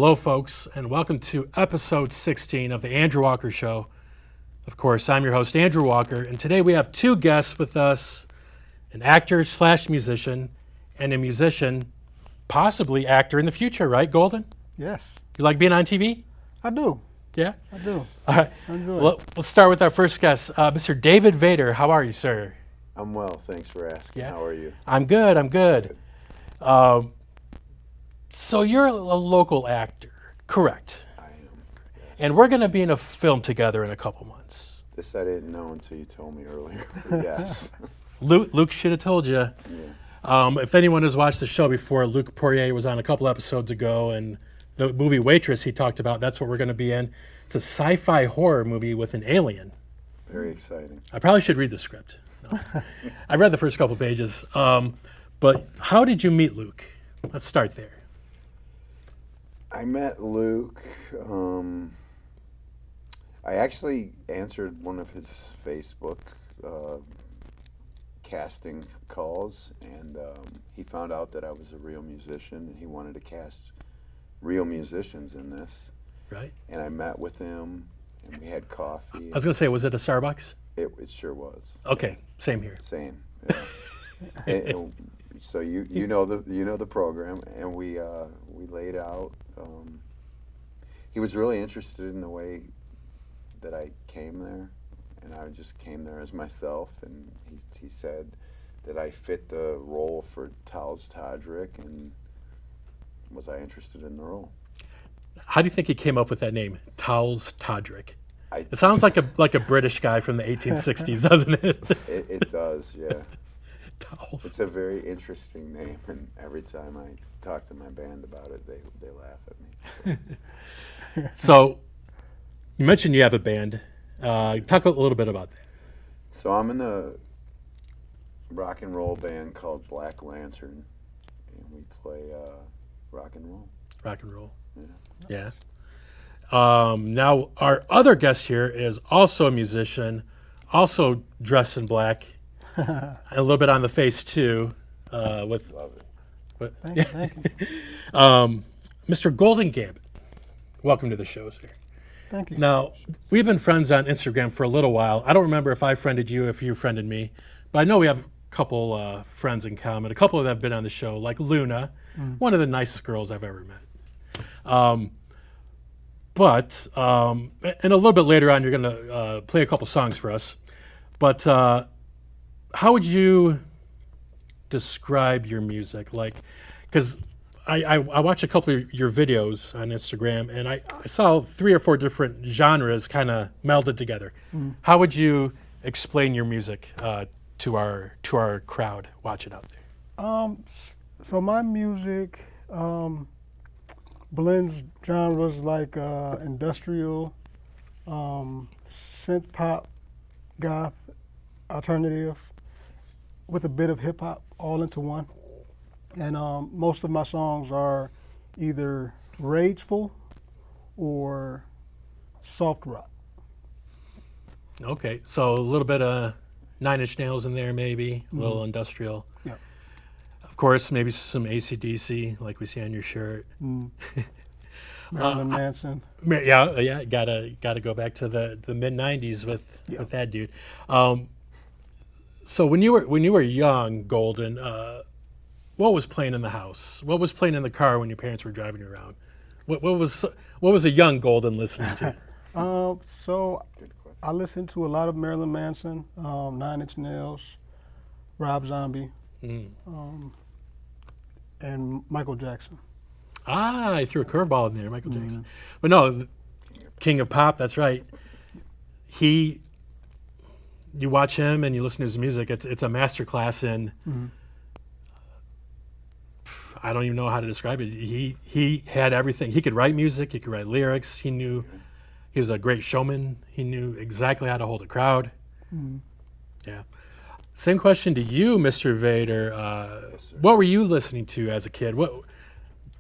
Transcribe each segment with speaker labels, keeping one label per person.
Speaker 1: Hello, folks, and welcome to episode 16 of The Andrew Walker Show. Of course, I'm your host, Andrew Walker, and today we have two guests with us, an actor slash musician, and a musician, possibly actor in the future, right, Goldyn?
Speaker 2: Yes.
Speaker 1: You like being on TV?
Speaker 2: I do.
Speaker 1: Yeah?
Speaker 2: I do.
Speaker 1: All right.
Speaker 2: I enjoy
Speaker 1: Well, we'll start with our first guest, Mr. David Vader. How are you, sir?
Speaker 3: I'm well, thanks for asking.
Speaker 1: Yeah.
Speaker 3: How are you?
Speaker 1: I'm good. So you're a local actor, correct?
Speaker 3: I am. Yes.
Speaker 1: And we're going to be in a film together in a couple months.
Speaker 3: This I didn't know until you told me earlier. Yes.
Speaker 1: Luke should have told you.
Speaker 3: Yeah.
Speaker 1: If anyone has watched the show before, Luke Poirier was on a couple episodes ago, and the movie Waitress he talked about, that's what we're going to be in. It's a sci-fi horror movie with an alien.
Speaker 3: Very exciting.
Speaker 1: I probably should read the script. No. I read the first couple pages. But how did you meet Luke? Let's start there.
Speaker 3: I met Luke. I actually answered one of his Facebook casting calls, and he found out that I was a real musician, and he wanted to cast real musicians in this.
Speaker 1: Right.
Speaker 3: And I met with him, and we had coffee.
Speaker 1: I was going to say, was it a Starbucks?
Speaker 3: It sure was.
Speaker 1: Okay, same here.
Speaker 3: Same. Yeah. and so you know the program, and we laid out. He was really interested in the way that I came there, and I just came there as myself. And he said that I fit the role for Towles Todrick, and was I interested in the role?
Speaker 1: How do you think he came up with that name, Towles Todrick? It
Speaker 3: It
Speaker 1: sounds like a British guy from the 1860s, doesn't it?
Speaker 3: It does, yeah.
Speaker 1: Towles.
Speaker 3: It's a very interesting name, and every time I talk to my band about it, they laugh at me.
Speaker 1: So, you mentioned you have a band. Talk a little bit about that.
Speaker 3: So I'm in a rock and roll band called Black Lantern, and we play rock and roll.
Speaker 1: Rock and roll.
Speaker 3: Yeah.
Speaker 1: Yeah. Now, our other guest here is also a musician, also dressed in black, and a little bit on the face too. With
Speaker 3: Love it.
Speaker 1: what-
Speaker 2: Thank you.
Speaker 1: Mr. Goldyn Gambit. Welcome to the show, sir.
Speaker 2: Thank you.
Speaker 1: Now, we've been friends on Instagram for a little while. I don't remember if I friended you, if you friended me, but I know we have a couple friends in common. A couple that have been on the show, like Luna, one of the nicest girls I've ever met. And a little bit later on, you're going to play a couple songs for us. But how would you describe your music? Like, because I watched a couple of your videos on Instagram, and I saw 3 or 4 different genres kind of melded together. How would you explain your music to our crowd watching out there?
Speaker 2: So my music blends genres like industrial, synth pop, goth, alternative, with a bit of hip hop all into one. And most of my songs are either rageful or soft rock.
Speaker 1: Okay, so a little bit of Nine Inch Nails in there, maybe a little industrial.
Speaker 2: Yeah.
Speaker 1: Of course, maybe some AC/DC, like we see on your shirt.
Speaker 2: Marilyn Manson.
Speaker 1: Yeah, gotta go back to the mid '90s with that dude. So when you were young, Goldyn, what was playing in the house? What was playing in the car when your parents were driving you around? What was a young Goldyn listening to?
Speaker 2: So I listened to a lot of Marilyn Manson, Nine Inch Nails, Rob Zombie, and Michael Jackson.
Speaker 1: I threw a curveball in there, Michael Jackson. But no, King of Pop, that's right. You watch him and you listen to his music, it's a masterclass in, I don't even know how to describe it. He had everything. He could write music, he could write lyrics, he was a great showman, he knew exactly how to hold a crowd. Yeah. Same question to you, Mr. Vader.
Speaker 3: Yes, sir.
Speaker 1: What were you listening to as a kid? What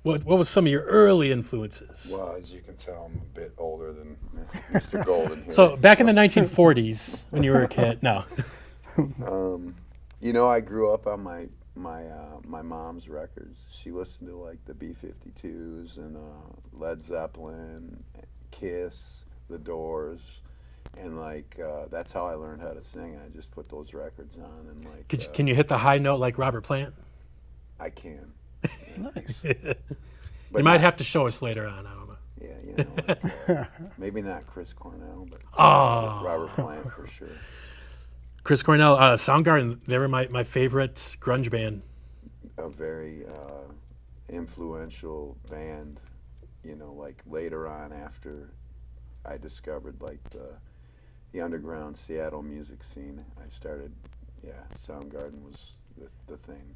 Speaker 1: was some of your early influences?
Speaker 3: Well, as you can tell, I'm a bit older than Mr. Goldyn here.
Speaker 1: So back in the 1940s, when you were a kid, no.
Speaker 3: You know, I grew up on my mom's records. She listened to like the B-52s and Led Zeppelin, Kiss, The Doors, and like that's how I learned how to sing. I just put those records on and like.
Speaker 1: Can you hit the high note like Robert Plant?
Speaker 3: I can.
Speaker 2: Nice.
Speaker 3: But
Speaker 1: You might
Speaker 3: not-
Speaker 1: have to show us later on. I don't know.
Speaker 3: Yeah, you know, like, maybe not Chris Cornell, but
Speaker 1: Oh.
Speaker 3: Robert Plant for sure.
Speaker 1: Chris Cornell, Soundgarden, they were my favorite grunge band.
Speaker 3: A very influential band, you know, like later on after I discovered like the underground Seattle music scene, I started, Soundgarden was the thing.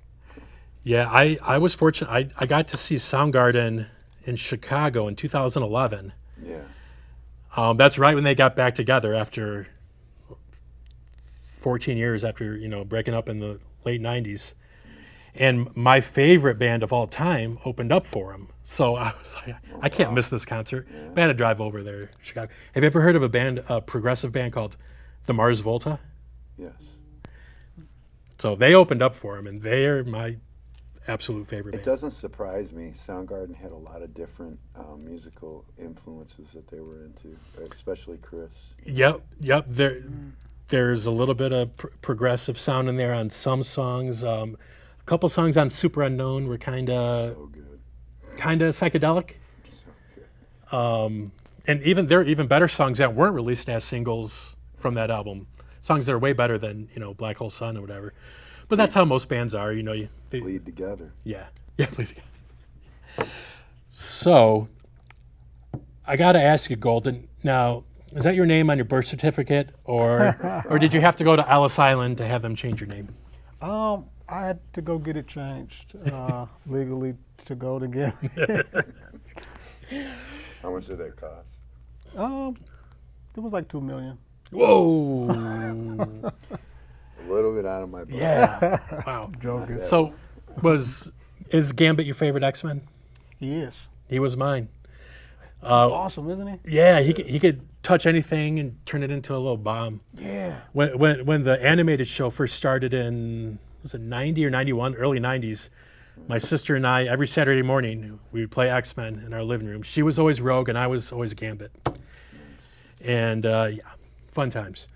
Speaker 1: Yeah, I was fortunate. I got to see Soundgarden in Chicago in 2011.
Speaker 3: Yeah.
Speaker 1: That's right when they got back together after 14 years after, breaking up in the late 90s. And my favorite band of all time opened up for them. So I was like, I can't miss this concert.
Speaker 3: Yeah.
Speaker 1: I had to drive over there to Chicago. Have you ever heard of a progressive band called the Mars Volta?
Speaker 3: Yes.
Speaker 1: So they opened up for them, and they're my absolute favorite
Speaker 3: It
Speaker 1: band.
Speaker 3: doesn't surprise me. Soundgarden had a lot of different musical influences that they were into, especially Chris.
Speaker 1: Yep. There's a little bit of progressive sound in there on some songs. A couple songs on Super Unknown were kind of
Speaker 3: So good.
Speaker 1: psychedelic.
Speaker 3: So good.
Speaker 1: And there are even better songs that weren't released as singles from that album. Songs that are way better than Black Hole Sun or whatever. But that's how most bands are. They,
Speaker 3: Lead together.
Speaker 1: yeah, please. So I got to ask you, Goldyn. Now, is that your name on your birth certificate, or did you have to go to Ellis Island to have them change your name?
Speaker 2: I had to go get it changed legally to Goldyn Gambit.
Speaker 3: How much did that cost?
Speaker 2: It was like $2 million.
Speaker 1: Whoa!
Speaker 3: A little bit out of my budget.
Speaker 1: Yeah. Wow.
Speaker 2: Joking.
Speaker 1: So, is Gambit your favorite X-Men?
Speaker 2: He is.
Speaker 1: He was mine.
Speaker 2: Awesome, isn't he?
Speaker 1: Yeah, he could touch anything and turn it into a little bomb.
Speaker 2: Yeah.
Speaker 1: When the animated show first started in, was it 90 or 91, early 90s, my sister and I, every Saturday morning, we would play X-Men in our living room. She was always Rogue and I was always Gambit. And fun times.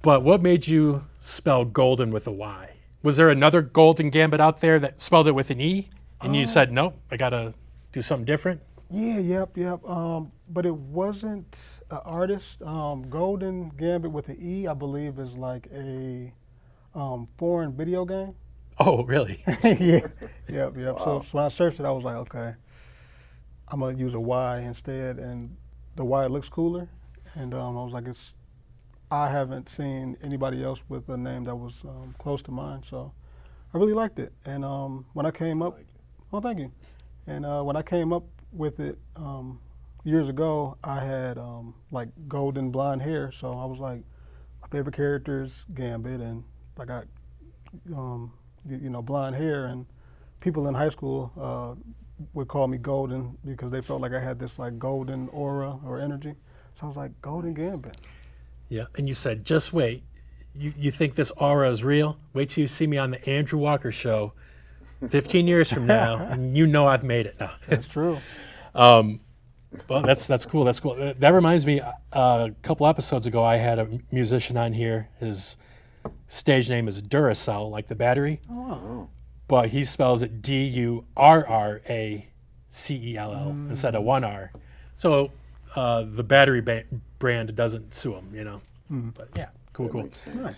Speaker 1: But what made you spell Goldyn with a Y? Was there another Goldyn Gambit out there that spelled it with an E? And you said, nope, I got to do something different?
Speaker 2: Yeah, yep. But it wasn't an artist. Goldyn Gambit with an E, I believe, is like a foreign video game.
Speaker 1: Oh, really?
Speaker 2: Yeah, yep. So when I searched it, I was like, okay, I'm gonna use a Y instead, and the Y looks cooler. And I was like, I haven't seen anybody else with a name that was close to mine, so I really liked it. And when I came up, oh, thank you. And when I came up with it years ago, I had like golden blonde hair, so I was like, my favorite character is Gambit, and I got blonde hair, and people in high school would call me Goldyn because they felt like I had this like golden aura or energy. So I was like, Goldyn Gambit.
Speaker 1: Yeah, and you said, just wait. You think this aura is real? Wait till you see me on the Andrew Walker show 15 years from now, and I've made it. No.
Speaker 2: That's true.
Speaker 1: Well, that's cool. That's cool. That reminds me, a couple episodes ago, I had a musician on here. His stage name is Duracell, like the battery,
Speaker 3: Oh.
Speaker 1: but he spells it Durracell instead of one R. So the battery brand doesn't sue him, But yeah, cool.
Speaker 3: That makes sense.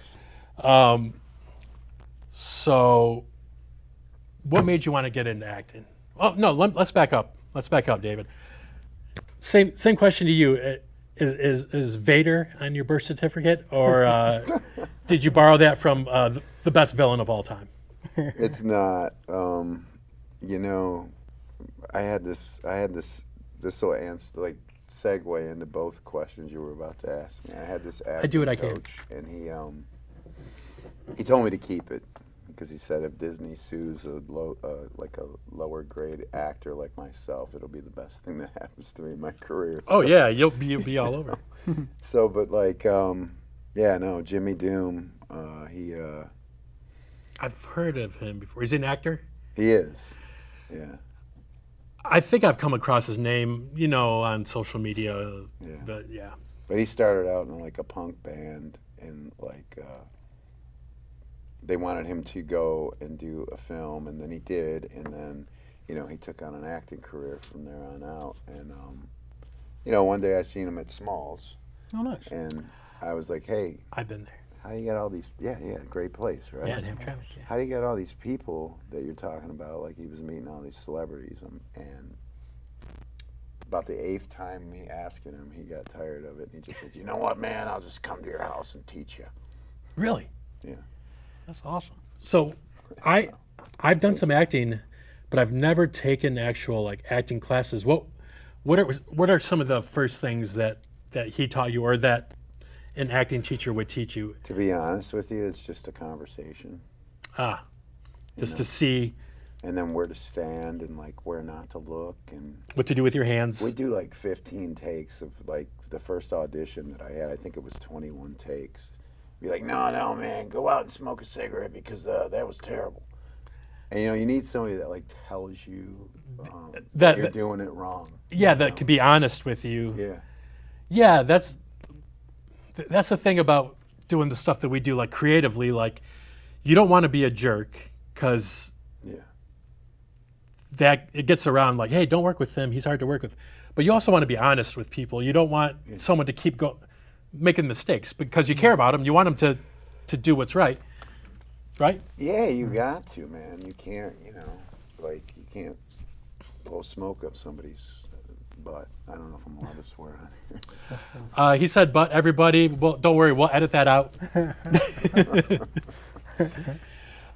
Speaker 2: Nice.
Speaker 1: So, what made you want to get into acting? Oh no, let's back up. Let's back up, David. Same question to you. Is Vader on your birth certificate, or did you borrow that from the best villain of all time?
Speaker 3: It's not. I had this will answer like segue into both questions you were about to ask me. I had this acting
Speaker 1: do what I can.
Speaker 3: coach, and he told me to keep it because he said if Disney sues a lower grade actor like myself, it'll be the best thing that happens to me in my career.
Speaker 1: Oh
Speaker 3: So-
Speaker 1: yeah, you'll be all over.
Speaker 3: So, but like, Jimmy Doom,
Speaker 1: I've heard of him before. He's an actor.
Speaker 3: He is. Yeah.
Speaker 1: I think I've come across his name, on social media.
Speaker 3: Yeah.
Speaker 1: But yeah.
Speaker 3: But he started out in like a punk band, and like they wanted him to go and do a film, and then he did, and then he took on an acting career from there on out. And one day I seen him at Smalls,
Speaker 2: Oh, nice.
Speaker 3: and I was like, hey,
Speaker 1: I've been there.
Speaker 3: how do you get all these? Yeah, great place, right?
Speaker 1: Yeah, in Hamtramck. Yeah.
Speaker 3: How do you get all these people that you're talking about? Like he was meeting all these celebrities, and about the 8th time me asking him, he got tired of it, and he just said, "You know what, man? I'll just come to your house and teach you."
Speaker 1: Really?
Speaker 3: Yeah.
Speaker 2: That's awesome.
Speaker 1: So I've done some acting, but I've never taken actual like acting classes. What are some of the first things that he taught you, or that an acting teacher would teach you?
Speaker 3: To be honest with you, it's just a conversation,
Speaker 1: Just to see
Speaker 3: and then where to stand and like where not to look, and
Speaker 1: what to do with your hands.
Speaker 3: we do like 15 takes of like the first audition that I had. I think it was 21 takes. Be like, no, man, go out and smoke a cigarette because that was terrible. And you need somebody that like tells you that you're doing it wrong.
Speaker 1: Yeah, that can be honest with you.
Speaker 3: Yeah.
Speaker 1: Yeah, that's the thing about doing the stuff that we do, like creatively. Like, you don't want to be a jerk, because
Speaker 3: Yeah.
Speaker 1: that it gets around like, hey, don't work with him. He's hard to work with. But you also want to be honest with people. You don't want someone to keep making mistakes because you care about them. You want them to do what's right. Right?
Speaker 3: Yeah, you got to, man. You can't, you can't blow smoke up somebody's butt. I don't know if I'm allowed to swear on here.
Speaker 1: He said, but everybody, well, don't worry, we'll edit that out.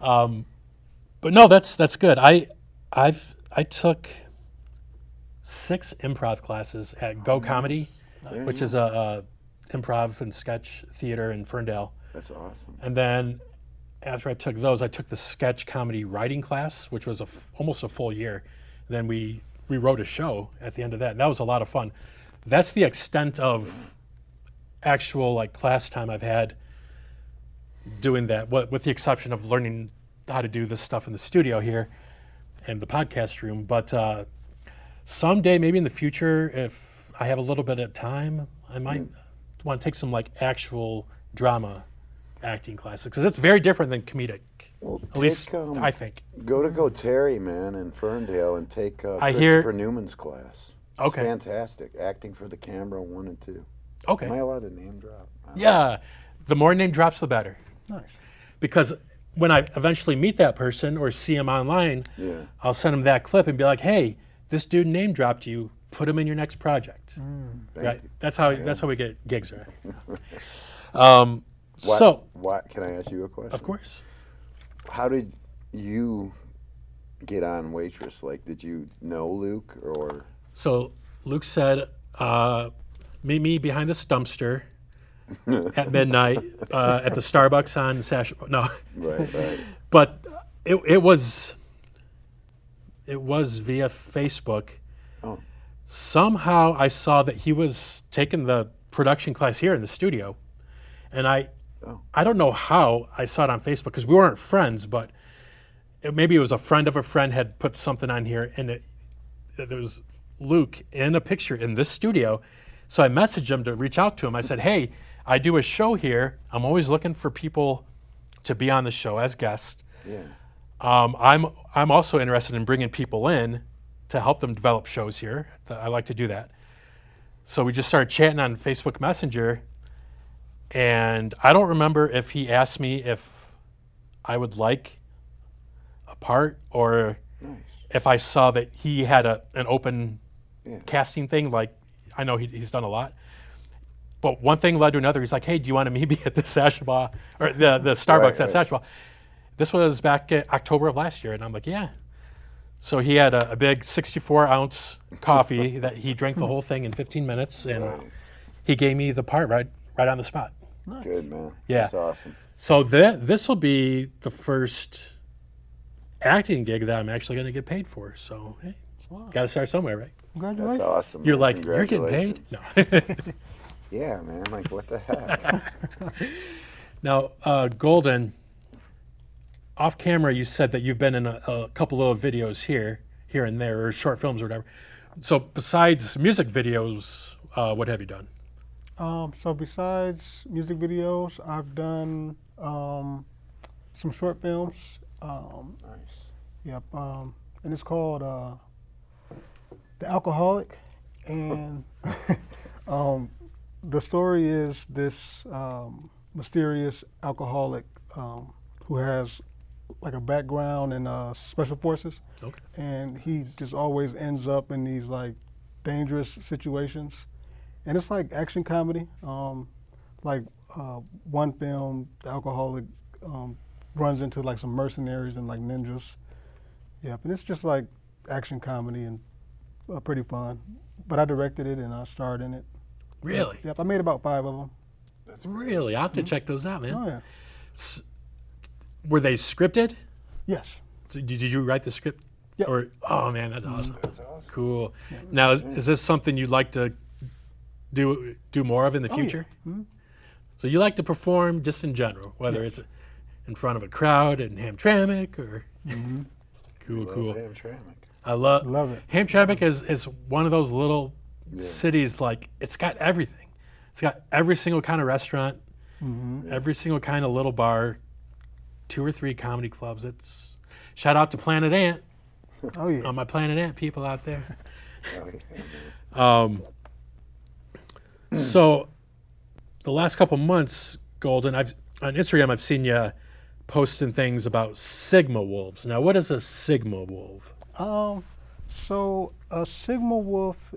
Speaker 1: But no, that's good. I took 6 improv classes at Go Comedy, which is a improv and sketch theater in Ferndale.
Speaker 3: That's awesome.
Speaker 1: And then after I took those, I took the sketch comedy writing class, which was almost a full year. And then we wrote a show at the end of that. And that was a lot of fun. That's the extent of actual like class time I've had doing that, with the exception of learning how to do this stuff in the studio here and the podcast room. But someday, maybe in the future, if I have a little bit of time, I might want to take some like actual drama acting classes, because it's very different than comedic.
Speaker 3: Well,
Speaker 1: At least I think.
Speaker 3: Go to Terry, man, in Ferndale, and take
Speaker 1: I hear-
Speaker 3: Christopher Newman's class. It's
Speaker 1: Okay.
Speaker 3: fantastic. Acting for the camera 1 and 2.
Speaker 1: Okay.
Speaker 3: Am I allowed to name drop?
Speaker 1: Yeah, the more name drops, the better.
Speaker 2: Nice.
Speaker 1: Because when I eventually meet that person or see him online,
Speaker 3: Yeah.
Speaker 1: I'll send him that clip and be like, "Hey, this dude name dropped you. Put him in your next project."
Speaker 3: Thank
Speaker 1: Right?
Speaker 3: you.
Speaker 1: That's how we get gigs, right? So,
Speaker 3: What? Can I ask you a question?
Speaker 1: of course.
Speaker 3: How did you get on Waitress? Like, did you know Luke, or?
Speaker 1: So Luke said, "Meet me behind this dumpster at midnight at the Starbucks on Sash." No,
Speaker 3: Right.
Speaker 1: but it was via Facebook.
Speaker 3: Oh.
Speaker 1: Somehow I saw that he was taking the production class here in the studio, and I don't know how I saw it on Facebook, because we weren't friends, but maybe it was a friend of a friend had put something on here, and there was Luke in a picture in this studio. So I messaged him to reach out to him. I said, "Hey, I do a show here. I'm always looking for people to be on the show as guests.
Speaker 3: Yeah.
Speaker 1: I'm also interested in bringing people in to help them develop shows here. I like to do that." So we just started chatting on Facebook Messenger, and I don't remember if he asked me if I would like a part, or
Speaker 3: Nice.
Speaker 1: if I saw that he had an open
Speaker 3: Yeah.
Speaker 1: casting thing. Like, I know he's done a lot. But one thing led to another. He's like, "Hey, do you want to meet me at the Sashaba, or the Starbucks at
Speaker 3: Right.
Speaker 1: Sashaba?" This was back in October of last year, and I'm like, "Yeah." So he had a big 64-ounce coffee that he drank the whole thing in 15 minutes, and
Speaker 3: Right.
Speaker 1: he gave me the part right on the spot.
Speaker 3: Good, man.
Speaker 1: Yeah.
Speaker 3: That's awesome.
Speaker 1: So this will be the first acting gig that I'm actually going to get paid for. So, hey, got to start somewhere, right?
Speaker 2: Congratulations.
Speaker 3: That's awesome.
Speaker 1: You're
Speaker 3: man.
Speaker 1: like, "You're getting paid?" No.
Speaker 3: Yeah, man. Like, what the heck?
Speaker 1: Now, Goldyn, off camera, you said that you've been in a couple of videos here and there, or short films or whatever. So besides music videos, what have you done?
Speaker 2: So besides music videos, I've done some short films.
Speaker 3: Nice.
Speaker 2: Yep. And it's called The Alcoholic. And the story is this mysterious alcoholic who has like a background in special forces.
Speaker 1: Okay.
Speaker 2: And he just always ends up in these like dangerous situations. And it's like action comedy. One film, the alcoholic runs into like some mercenaries and like ninjas. Yep, and it's just like action comedy and pretty fun. But I directed it and I starred in it.
Speaker 1: Really?
Speaker 2: Yep, I made about 5 of them.
Speaker 3: That's great.
Speaker 1: Really? I'll have to check those out, man.
Speaker 2: Oh yeah.
Speaker 1: Were they scripted?
Speaker 2: Yes.
Speaker 1: So did you write the script?
Speaker 2: Yep.
Speaker 1: Or oh man, that's awesome.
Speaker 3: That's awesome.
Speaker 1: Cool. Now, is this something you'd like to do more of in the
Speaker 2: Oh, yeah.
Speaker 1: future? So you like to perform just in general, whether it's in front of a crowd in Hamtramck or cool,
Speaker 3: Love
Speaker 1: cool.
Speaker 3: Hamtramck.
Speaker 1: I love
Speaker 2: Love it.
Speaker 1: Hamtramck is one of those little cities, like it's got everything. It's got every single kind of restaurant, every single kind of little bar, 2 or 3 comedy clubs. It's shout out to Planet Ant,
Speaker 2: Oh yeah.
Speaker 1: all my Planet Ant people out there.
Speaker 3: Oh, yeah, man.
Speaker 1: So the last couple months, Goldyn, on Instagram I've seen you posting things about Sigma wolves. Now, what is a Sigma wolf?
Speaker 2: So a Sigma wolf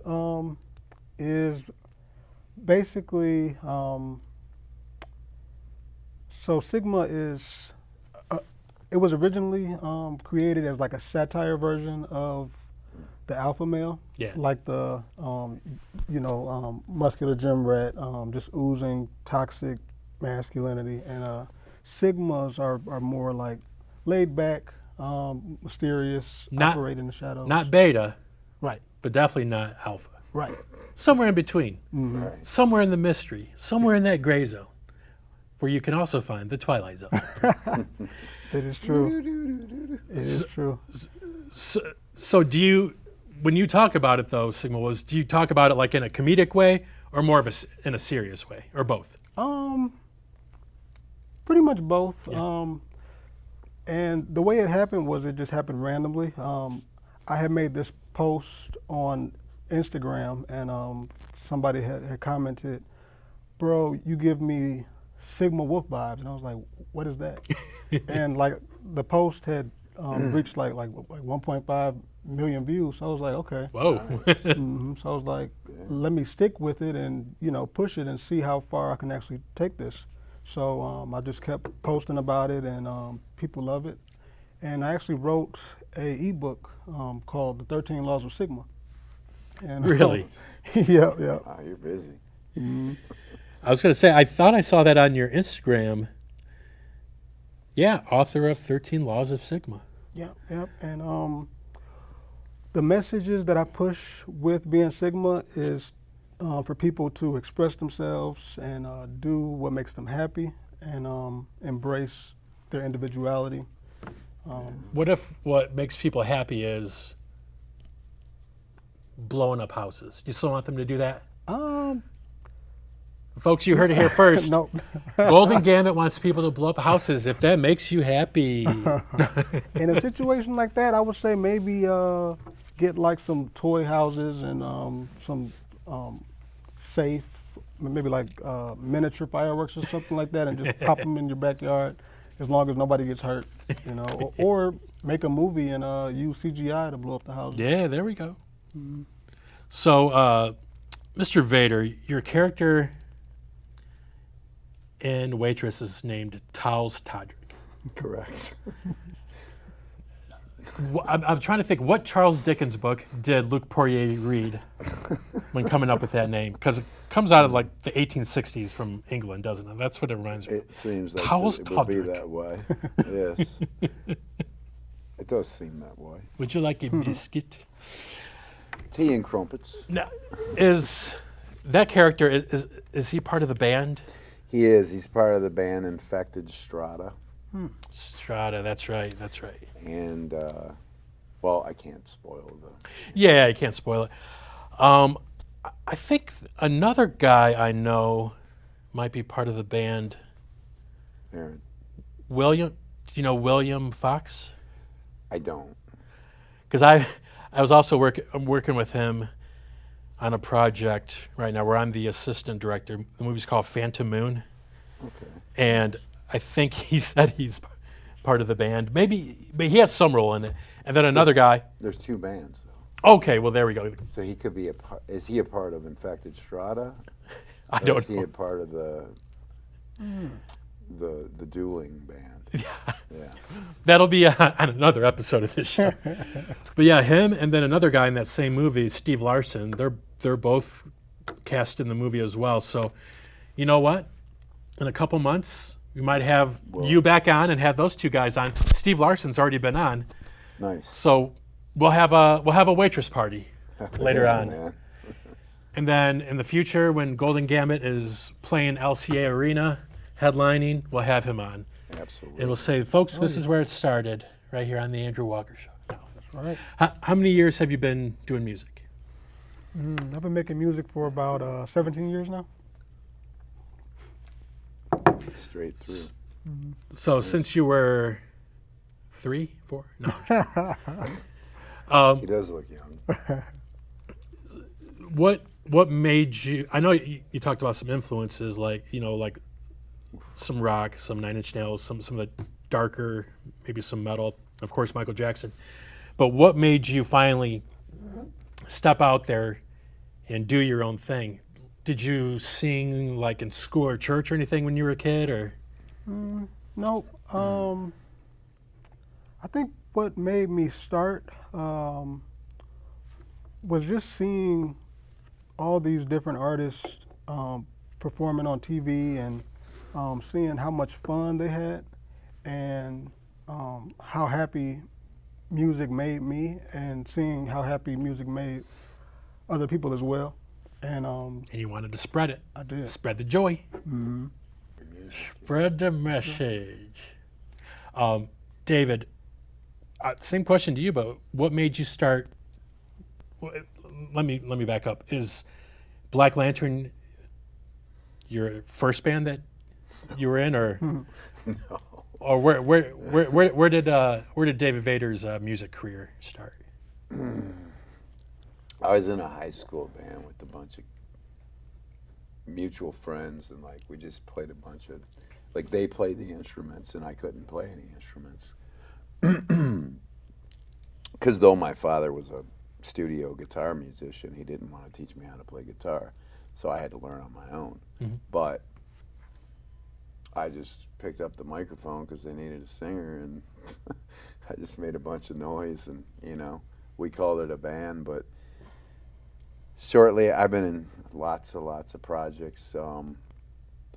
Speaker 2: is basically so Sigma is it was originally created as like a satire version of the alpha male,
Speaker 1: Yeah.
Speaker 2: like the muscular gym rat, just oozing toxic masculinity, and Sigmas are more like laid back, mysterious,
Speaker 1: Not-
Speaker 2: operate in the shadows.
Speaker 1: Not beta,
Speaker 2: Right,
Speaker 1: but definitely not alpha.
Speaker 2: right.
Speaker 1: Somewhere in between,
Speaker 3: Right.
Speaker 1: somewhere in the mystery, somewhere in that gray zone, where you can also find the Twilight Zone.
Speaker 2: It is true. It is true.
Speaker 1: So do you, when you talk about it though, Sigma wolves, do you talk about it like in a comedic way or more of in a serious way, or both?
Speaker 2: Pretty much both.
Speaker 1: Yeah.
Speaker 2: And the way it happened was it just happened randomly. I had made this post on Instagram, and somebody had commented, "Bro, you give me Sigma wolf vibes," and I was like, "What is that?" And like the post had reached like 1.5 million views. So I was like, okay.
Speaker 1: Whoa.
Speaker 2: So I was like, let me stick with it and push it and see how far I can actually take this. So I just kept posting about it, and people love it. And I actually wrote a ebook called The 13 Laws of Sigma. And,
Speaker 1: Really?
Speaker 2: Yeah.
Speaker 3: Ah, you're busy.
Speaker 1: I was going to say, I thought I saw that on your Instagram. Yeah, author of 13 Laws of Sigma.
Speaker 2: Yep. And the messages that I push with being Sigma is for people to express themselves and do what makes them happy and embrace their individuality.
Speaker 1: What if what makes people happy is blowing up houses? Do you still want them to do that? Folks, you heard it here first.
Speaker 2: Nope.
Speaker 1: Goldyn Gambit wants people to blow up houses if that makes you happy.
Speaker 2: In a situation like that, I would say maybe get like some toy houses and some safe, maybe like miniature fireworks or something like that, and just pop them in your backyard as long as nobody gets hurt, or make a movie and use CGI to blow up the houses.
Speaker 1: Yeah, there we go. So, Mr. Vader, your character and waitress is named Towels Todrick.
Speaker 3: Correct.
Speaker 1: I'm trying to think, what Charles Dickens book did Luc Poirier read when coming up with that name? Because it comes out of like the 1860s from England, doesn't it? That's what it reminds me of.
Speaker 3: It seems like
Speaker 1: Towels
Speaker 3: it would be
Speaker 1: Todrick.
Speaker 3: that way. Yes. It does seem that way.
Speaker 1: Would you like a biscuit?
Speaker 3: Tea and crumpets.
Speaker 1: Now, is that character, is he part of the band?
Speaker 3: He is. He's part of the band Infected Strata.
Speaker 1: Strata, that's right.
Speaker 3: And well, I can't spoil the.
Speaker 1: Yeah, you can't spoil it. I think another guy I know might be part of the band.
Speaker 3: Aaron,
Speaker 1: William, do you know William Fox?
Speaker 3: I don't.
Speaker 1: Because I was also I'm working with him on a project right now where I'm the assistant director. The movie's called Phantom Moon,
Speaker 3: Okay.
Speaker 1: and I think he said he's part of the band. Maybe, but he has some role in it. And then another guy.
Speaker 3: There's two bands though.
Speaker 1: Okay, well there we go.
Speaker 3: So he could be is he a part of Infected Strata?
Speaker 1: I
Speaker 3: Or
Speaker 1: don't
Speaker 3: is he
Speaker 1: know.
Speaker 3: a part of the dueling band?
Speaker 1: Yeah.
Speaker 3: Yeah.
Speaker 1: That'll be on another episode of this show. But yeah, him and then another guy in that same movie, Steve Larson. They're both cast in the movie as well. So, you know what? In a couple months, we might have you back on and have those two guys on. Steve Larson's already been on,
Speaker 3: Nice.
Speaker 1: so we'll have a waitress party later
Speaker 3: Yeah,
Speaker 1: on.
Speaker 3: man.
Speaker 1: And then in the future, when Goldyn Gambit is playing LCA Arena, headlining, we'll have him on.
Speaker 3: Absolutely.
Speaker 1: And we'll say, folks, this is where it started, right here on the Andrew Walker Show. No.
Speaker 2: All right.
Speaker 1: How many years have you been doing music?
Speaker 2: I've been making music for about 17 years now.
Speaker 3: Straight through.
Speaker 1: So since you were 3, 4? No.
Speaker 3: He does look young.
Speaker 1: What made you? I know you talked about some influences, like like some rock, some Nine Inch Nails, some of the darker, maybe some metal. Of course, Michael Jackson. But what made you finally step out there and do your own thing? Did you sing like in school or church or anything when you were a kid, or?
Speaker 2: No, I think what made me start was just seeing all these different artists performing on TV and seeing how much fun they had and how happy music made me and seeing how happy music made other people as well. And
Speaker 1: And you wanted to spread it.
Speaker 2: I did.
Speaker 1: Spread the joy.
Speaker 2: Mm-hmm.
Speaker 1: Spread the message. David, same question to you, but what made you start? Let me back up. Is Black Lantern your first band that you were in, or
Speaker 3: No.
Speaker 1: or where did David Vader's music career start?
Speaker 3: I was in a high school band with a bunch of mutual friends, and like we just played a bunch of, like they played the instruments and I couldn't play any instruments. Because though my father was a studio guitar musician, he didn't want to teach me how to play guitar, so I had to learn on my own. But I just picked up the microphone because they needed a singer, and I just made a bunch of noise, and we called it a band. But shortly, I've been in lots of projects. The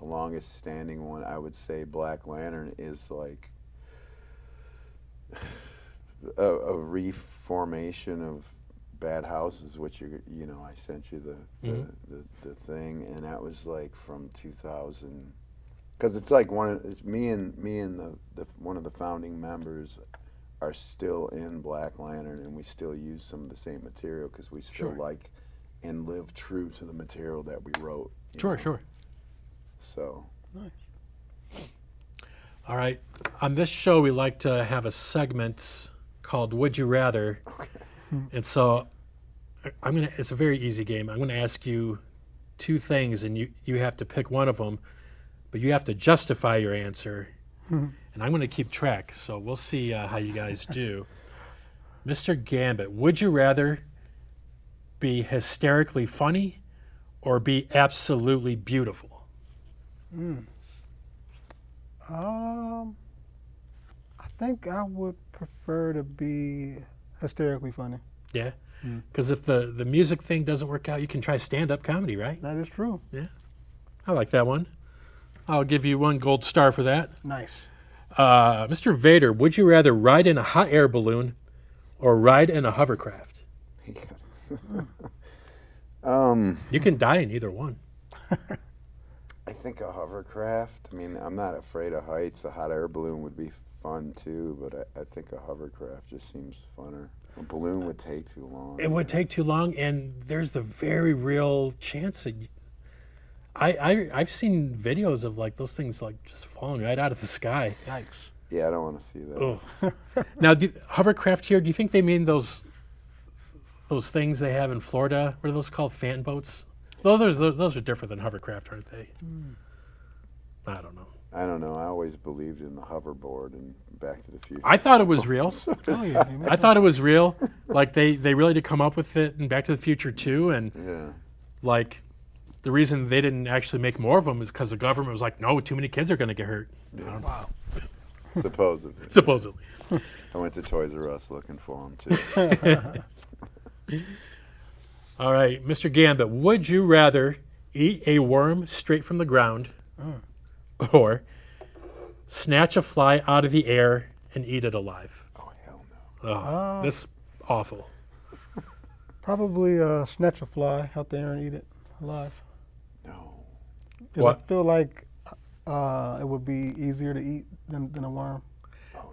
Speaker 3: longest standing one, I would say, Black Lantern, is like a reformation of Bad Houses, which I sent you the thing, and that was like from 2000. Because it's like it's me and the one of the founding members are still in Black Lantern, and we still use some of the same material because we still like and live true to the material that we wrote.
Speaker 1: Sure.
Speaker 3: So.
Speaker 2: Nice.
Speaker 1: All right. On this show, we like to have a segment called Would You Rather. And so it's a very easy game. I'm going to ask you two things, and you have to pick one of them, but you have to justify your answer. And I'm going to keep track, so we'll see how you guys do. Mr. Gambit, would you rather be hysterically funny or be absolutely beautiful?
Speaker 2: I think I would prefer to be hysterically funny.
Speaker 1: Yeah? Because if the music thing doesn't work out, you can try stand-up comedy, right?
Speaker 2: That is true.
Speaker 1: Yeah. I like that one. I'll give you 1 gold star for that.
Speaker 2: Nice.
Speaker 1: Mr. Vader, would you rather ride in a hot air balloon or ride in a hovercraft?
Speaker 3: You
Speaker 1: You can die in either one.
Speaker 3: I think a hovercraft. I mean, I'm not afraid of heights. A hot air balloon would be fun too, but I think a hovercraft just seems funner. A balloon would take too long.
Speaker 1: It would take too long, and there's the very real chance that I've seen videos of like those things like just falling right out of the sky.
Speaker 2: Yikes.
Speaker 3: Yeah, I don't want to see that.
Speaker 1: Oh. Now, hovercraft here, do you think they mean those things they have in Florida? What are those called? Fan boats? Those are different than hovercraft, aren't they? I don't know.
Speaker 3: I don't know. I always believed in the hoverboard and Back to the Future.
Speaker 1: I thought it was real.
Speaker 2: Oh, yeah.
Speaker 1: I thought it was real. Like they really did come up with it in Back to the Future too, and
Speaker 3: Yeah.
Speaker 1: like the reason they didn't actually make more of them is because the government was like, no, too many kids are going to get hurt.
Speaker 2: Wow.
Speaker 3: Supposedly.
Speaker 1: Supposedly.
Speaker 3: I went to Toys R Us looking for them too.
Speaker 1: All right, Mr. Gambit, would you rather eat a worm straight from the ground or snatch a fly out of the air and eat it alive?
Speaker 3: Oh, hell no.
Speaker 1: Oh, this awful.
Speaker 2: Probably snatch a fly out there and eat it alive.
Speaker 3: No.
Speaker 2: 'Cause
Speaker 1: What?
Speaker 2: I feel like it would be easier to eat than a worm.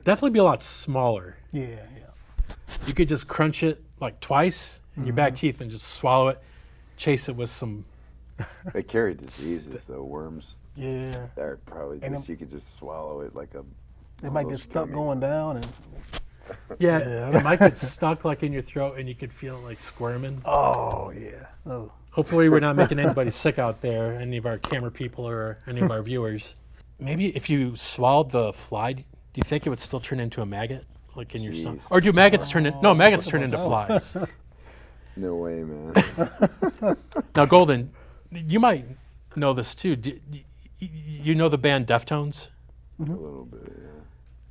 Speaker 1: Definitely be a lot smaller.
Speaker 2: Yeah, yeah.
Speaker 1: You could just crunch it like twice in your back teeth and just swallow it, chase it with some.
Speaker 3: They carry diseases, though. Worms
Speaker 2: Yeah.
Speaker 3: are probably
Speaker 2: And
Speaker 3: just, you could just swallow it like a.
Speaker 2: It might get stuck going down and
Speaker 1: Yeah, it might get stuck like in your throat and you could feel it like squirming.
Speaker 2: oh yeah. Oh.
Speaker 1: Hopefully we're not making anybody sick out there, any of our camera people or any of our viewers. Maybe if you swallowed the fly, do you think it would still turn into a maggot, like in your stomach?
Speaker 3: Jeez.
Speaker 1: Or do maggots turn in? No, maggots turn into flies.
Speaker 3: No way, man.
Speaker 1: Now, Goldyn, you might know this too. You know the band Deftones?
Speaker 3: A little bit, yeah.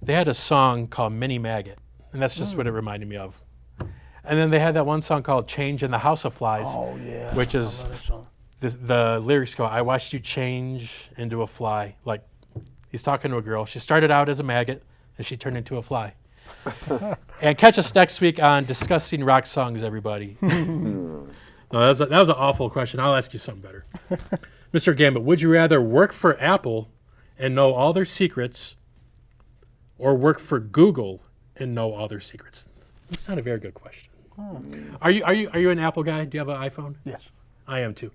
Speaker 1: They had a song called Mini Maggot, and that's just what it reminded me of. And then they had that one song called Change in the House of Flies,
Speaker 2: Oh yeah.
Speaker 1: which is
Speaker 2: I love that song.
Speaker 1: the lyrics go, I watched you change into a fly. Like, he's talking to a girl. She started out as a maggot, and she turned into a fly. And catch us next week on Disgusting Rock Songs, everybody. No, that was an awful question. I'll ask you something better. Mr. Gambit, would you rather work for Apple and know all their secrets or work for Google and know all their secrets? That's not a very good question. Are you an Apple guy? Do you have an iPhone?
Speaker 2: Yes.
Speaker 1: I am too.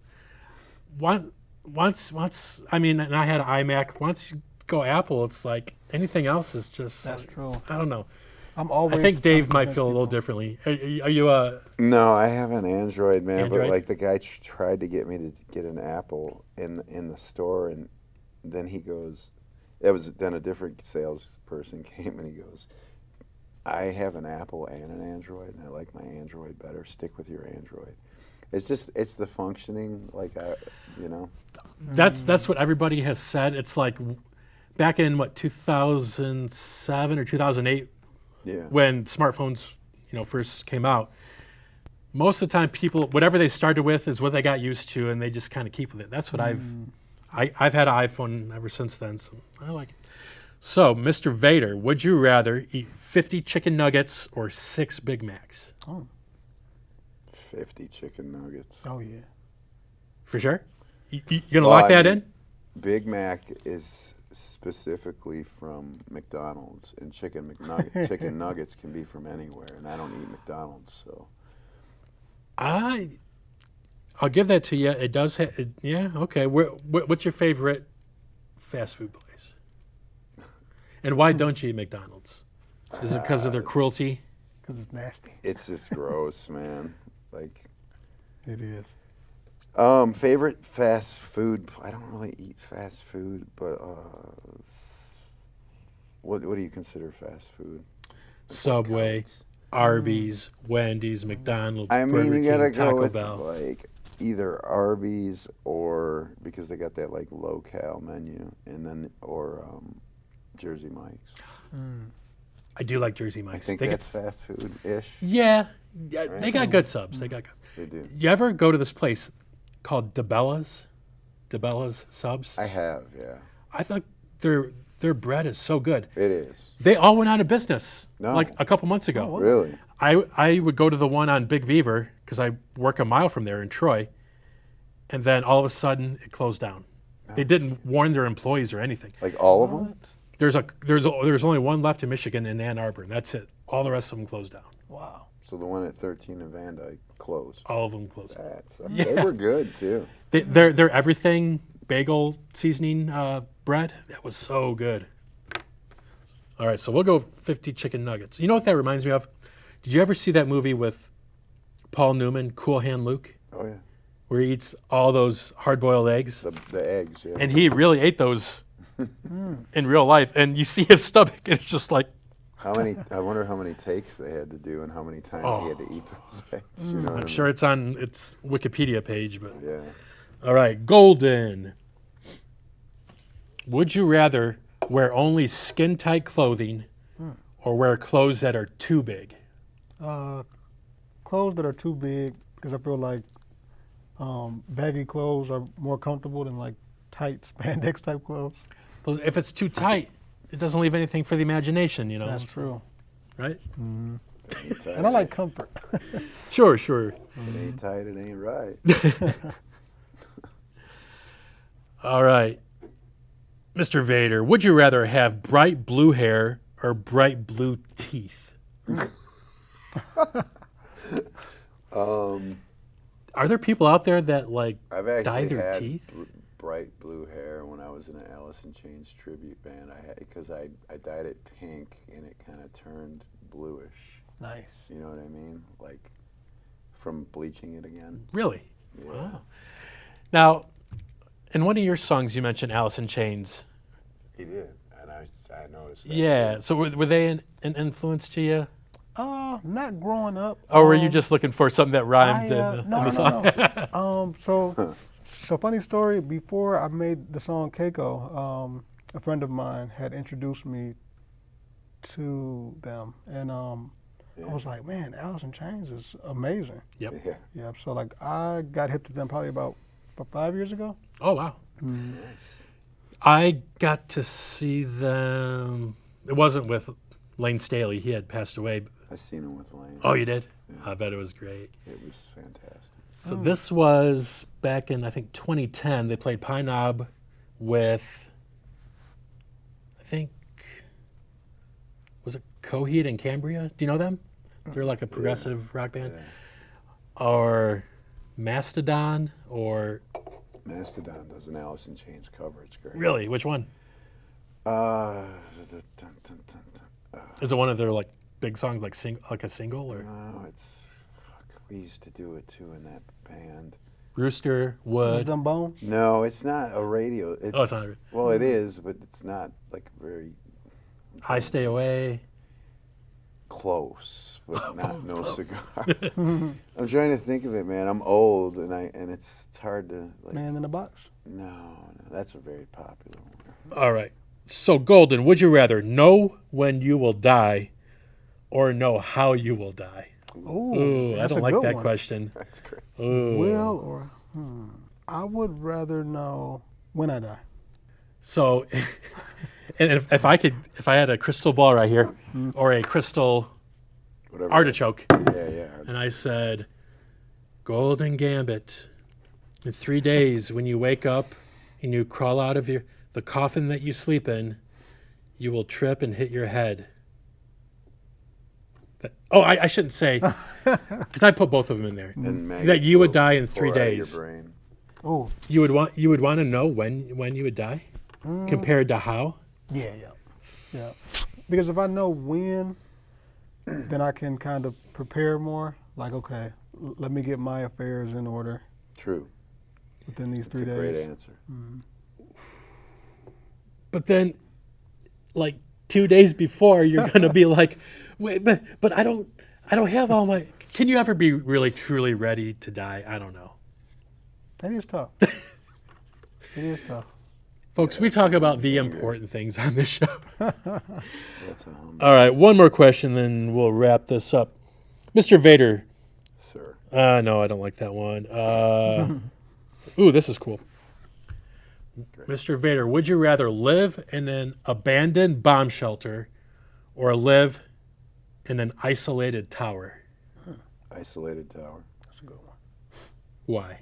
Speaker 1: Once I mean, and I had an iMac. Once you go Apple, it's like anything else is just.
Speaker 2: That's true.
Speaker 1: I don't know.
Speaker 2: I'm always.
Speaker 1: I think Dave
Speaker 2: trying to
Speaker 1: might feel a little
Speaker 2: convince
Speaker 1: differently. Are you a?
Speaker 3: No, I have an Android, man.
Speaker 1: Android?
Speaker 3: But like the guy tried to get me to get an Apple in the store, and then he goes, then a different salesperson came and he goes, I have an Apple and an Android, and I like my Android better. Stick with your Android. It's the functioning, like
Speaker 1: That's what everybody has said. It's like back in 2007 or 2008
Speaker 3: Yeah.
Speaker 1: when smartphones first came out. Most of the time, people whatever they started with is what they got used to, and they just kind of keep with it. That's what I've had an iPhone ever since then, so I like it. So, Mr. Vader, would you rather eat 50 chicken nuggets or 6 Big Macs?
Speaker 2: Oh.
Speaker 3: 50 chicken nuggets.
Speaker 2: Oh yeah.
Speaker 1: For sure? You gonna lock that in?
Speaker 3: Big Mac is specifically from McDonald's, and chicken nuggets can be from anywhere, and I don't eat McDonald's, so.
Speaker 1: I'll give that to you. It does have, yeah, okay. What's your favorite fast food place? And why don't you eat McDonald's? Is it because of their cruelty?
Speaker 2: Because it's nasty.
Speaker 3: It's just gross, man. Like,
Speaker 2: It is.
Speaker 3: favorite fast food. I don't really eat fast food, but what do you consider fast food?
Speaker 1: Subway, Arby's, Wendy's, McDonald's,
Speaker 3: I mean,
Speaker 1: Burger
Speaker 3: you gotta
Speaker 1: King,
Speaker 3: go
Speaker 1: Taco
Speaker 3: with
Speaker 1: Bell.
Speaker 3: like either Arby's or because they got that like low-cal menu, and then or Jersey Mike's.
Speaker 1: I do like Jersey
Speaker 3: I
Speaker 1: Mike's.
Speaker 3: think that's fast food-ish.
Speaker 1: Yeah, they got good subs. They got good.
Speaker 3: They do.
Speaker 1: You ever go to this place called DeBella's? DeBella's Subs?
Speaker 3: I have, yeah.
Speaker 1: I thought their bread is so good.
Speaker 3: It is.
Speaker 1: They all went out of business
Speaker 3: No.
Speaker 1: like a couple months ago.
Speaker 3: Really?
Speaker 1: I would go to the one on Big Beaver because I work a mile from there in Troy, and then all of a sudden it closed down. They didn't warn their employees or anything.
Speaker 3: Like all of them?
Speaker 1: There's only one left in Michigan in Ann Arbor, and that's it. All the rest of them closed down.
Speaker 2: Wow.
Speaker 3: So the one at 13 in Van Dyke closed.
Speaker 1: All of them closed.
Speaker 3: They were good too.
Speaker 1: Their everything bagel seasoning bread, that was so good. All right, so we'll go 50 chicken nuggets. You know what that reminds me of? Did you ever see that movie with Paul Newman, Cool Hand Luke,
Speaker 3: Oh yeah,
Speaker 1: where he eats all those hard-boiled eggs?
Speaker 3: the eggs. Yeah.
Speaker 1: And he really ate those in real life. And you see his stomach, and it's just like,
Speaker 3: How many? I wonder how many takes they had to do and how many times he had to eat those eggs. You know what I
Speaker 1: I'm
Speaker 3: mean?
Speaker 1: sure it's on its Wikipedia page. But
Speaker 3: Yeah.
Speaker 1: all right, Goldyn. Would you rather wear only skin-tight clothing or wear clothes that are too big?
Speaker 2: Clothes that are too big, because I feel like baggy clothes are more comfortable than like tight spandex type clothes.
Speaker 1: Well, if it's too tight, it doesn't leave anything for the imagination, you know.
Speaker 2: That's true.
Speaker 1: Right?
Speaker 2: And I like comfort.
Speaker 1: Sure.
Speaker 3: If it ain't tight, it ain't right.
Speaker 1: All right. Mr. Vader, would you rather have bright blue hair or bright blue teeth? Are there people out there that like
Speaker 3: I've
Speaker 1: dye
Speaker 3: actually
Speaker 1: their
Speaker 3: had
Speaker 1: teeth?
Speaker 3: bright blue hair when I was in an Alice in Chains tribute band. I had because I dyed it pink and it kind of turned bluish.
Speaker 2: Nice.
Speaker 3: You know what I mean? Like from bleaching it again.
Speaker 1: Really?
Speaker 3: Yeah.
Speaker 1: Wow. Now, in one of your songs, you mentioned Alice in Chains.
Speaker 3: He did, and I noticed that.
Speaker 1: Yeah.
Speaker 3: too.
Speaker 1: So were they an influence to you?
Speaker 2: Not growing up.
Speaker 1: Or were you just looking for something that rhymed in the song?
Speaker 2: No. So funny story. Before I made the song Keiko, a friend of mine had introduced me to them, and I was like, man, Alice in Chains is amazing.
Speaker 1: Yep.
Speaker 3: Yeah.
Speaker 2: Yeah. So like I got hip to them probably about 5 years ago.
Speaker 1: Oh, wow. I got to see them. It wasn't with Lane Staley. He had passed away.
Speaker 3: I seen him with Lane.
Speaker 1: Oh, you did?
Speaker 3: Yeah.
Speaker 1: I bet it was great.
Speaker 3: It was fantastic.
Speaker 1: So this was back in, I think, 2010. They played Pine Knob with, I think, was it Coheed and Cambria? Do you know them? They're like a progressive rock band.
Speaker 3: Yeah.
Speaker 1: Or Mastodon, or
Speaker 3: Mastodon does an Alice in Chains cover. It's great.
Speaker 1: really, which one? Is it one of their like big songs, like like a single, or
Speaker 3: No, it's. We used to do it too in that band.
Speaker 1: Rooster
Speaker 2: Was
Speaker 1: Wood?
Speaker 2: them Bones?
Speaker 3: No, it's not a radio. It's,
Speaker 1: Oh, it's not a-
Speaker 3: Well, it is, but it's not like very
Speaker 1: I Stay Away.
Speaker 3: close, but not no cigar. I'm trying to think of it, man. I'm old, and it's hard to like.
Speaker 2: Man in the Box.
Speaker 3: No, that's a very popular one.
Speaker 1: All right. So, Goldyn, would you rather know when you will die or know how you will die? Ooh, I
Speaker 2: that's
Speaker 1: don't
Speaker 2: a
Speaker 1: like
Speaker 2: good
Speaker 1: that
Speaker 2: one.
Speaker 1: question.
Speaker 3: That's crazy.
Speaker 1: Ooh.
Speaker 2: Will or I would rather know when I die.
Speaker 1: So, and if I had a crystal ball right here, or a crystal
Speaker 3: Whatever.
Speaker 1: artichoke,
Speaker 3: Yeah.
Speaker 1: and I said, Goldyn Gambit, in 3 days when you wake up and you crawl out of the coffin that you sleep in, you will trip and hit your head. I shouldn't say, because I put both of them in there.
Speaker 3: And
Speaker 1: That
Speaker 3: maggots
Speaker 1: you would
Speaker 3: will
Speaker 1: die in
Speaker 3: pour
Speaker 1: 3
Speaker 3: out of
Speaker 1: days.
Speaker 3: Your brain.
Speaker 2: Oh,
Speaker 1: You would want to know when you would die, compared to how.
Speaker 2: yeah. Because if I know when, then I can kind of prepare more. Like, okay, let me get my affairs in order
Speaker 3: True.
Speaker 2: within these 3
Speaker 3: It's a
Speaker 2: days.
Speaker 3: great answer.
Speaker 1: But then, like 2 days before, you're gonna be like, wait, but I don't have all my. Can you ever be really truly ready to die? I don't know,
Speaker 2: That is tough. It is tough.
Speaker 1: folks. We talk about the important things on this show.
Speaker 3: That's a hum,
Speaker 1: All right, one more question, then we'll wrap this up. Mr. Vader.
Speaker 3: sir.
Speaker 1: No, I don't like that one. Ooh, this is cool.
Speaker 3: Great.
Speaker 1: Mr. Vader, would you rather live in an abandoned bomb shelter or live in an isolated tower?
Speaker 3: Isolated tower.
Speaker 2: That's a good one.
Speaker 1: Why?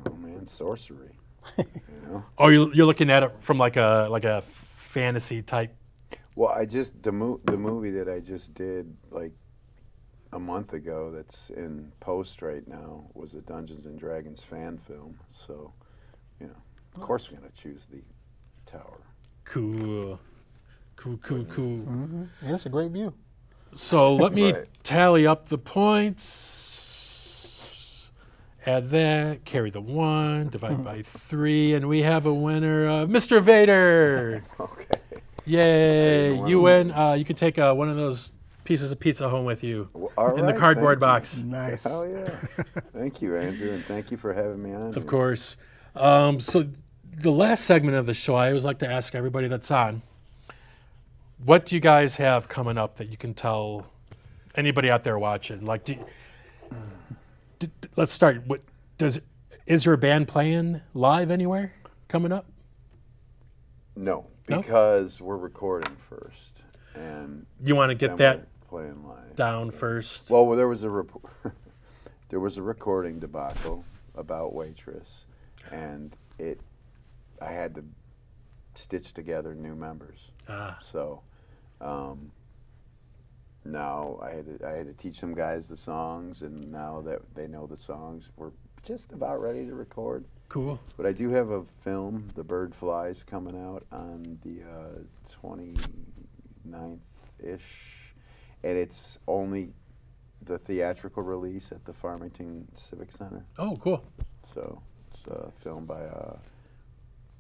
Speaker 3: Oh man, sorcery. You know.
Speaker 1: Oh, you're looking at it from like a fantasy type.
Speaker 3: Well, the movie that I just did like a month ago that's in post right now was a Dungeons and Dragons fan film. So, you know, of course we're gonna choose the tower.
Speaker 1: Cool.
Speaker 2: Mm-hmm. Yeah, it's a great view.
Speaker 1: So let me
Speaker 3: Right.
Speaker 1: tally up the points. Add that, carry the 1, divide by 3, and we have a winner, Mr. Vader.
Speaker 3: Okay.
Speaker 1: Yay!
Speaker 3: didn't
Speaker 1: You
Speaker 3: win.
Speaker 1: win. You can take one of those pieces of pizza home with you
Speaker 3: Well, all
Speaker 1: in the
Speaker 3: right,
Speaker 1: cardboard
Speaker 3: thank you.
Speaker 1: box.
Speaker 2: Nice.
Speaker 3: Hell yeah. Thank you, Andrew, and thank you for having me on.
Speaker 1: Of course. So the last segment of the show, I always like to ask everybody that's on, what do you guys have coming up that you can tell anybody out there watching? Like, let's start. Is your band playing live anywhere coming up?
Speaker 3: No,
Speaker 1: No?
Speaker 3: because we're recording first, and
Speaker 1: You want to get
Speaker 3: then
Speaker 1: that
Speaker 3: we're playing live.
Speaker 1: down first?
Speaker 3: Well, there was a there was a recording debacle about Waitress, and I had to stitch together new members.
Speaker 1: Ah,
Speaker 3: So now I had to teach some guys the songs, and now that they know the songs, we're just about ready to record.
Speaker 1: cool.
Speaker 3: But I do have a film, The Bird Flies, coming out on the 29th-ish, and it's only the theatrical release at the Farmington Civic Center.
Speaker 1: Oh, cool.
Speaker 3: So it's a film by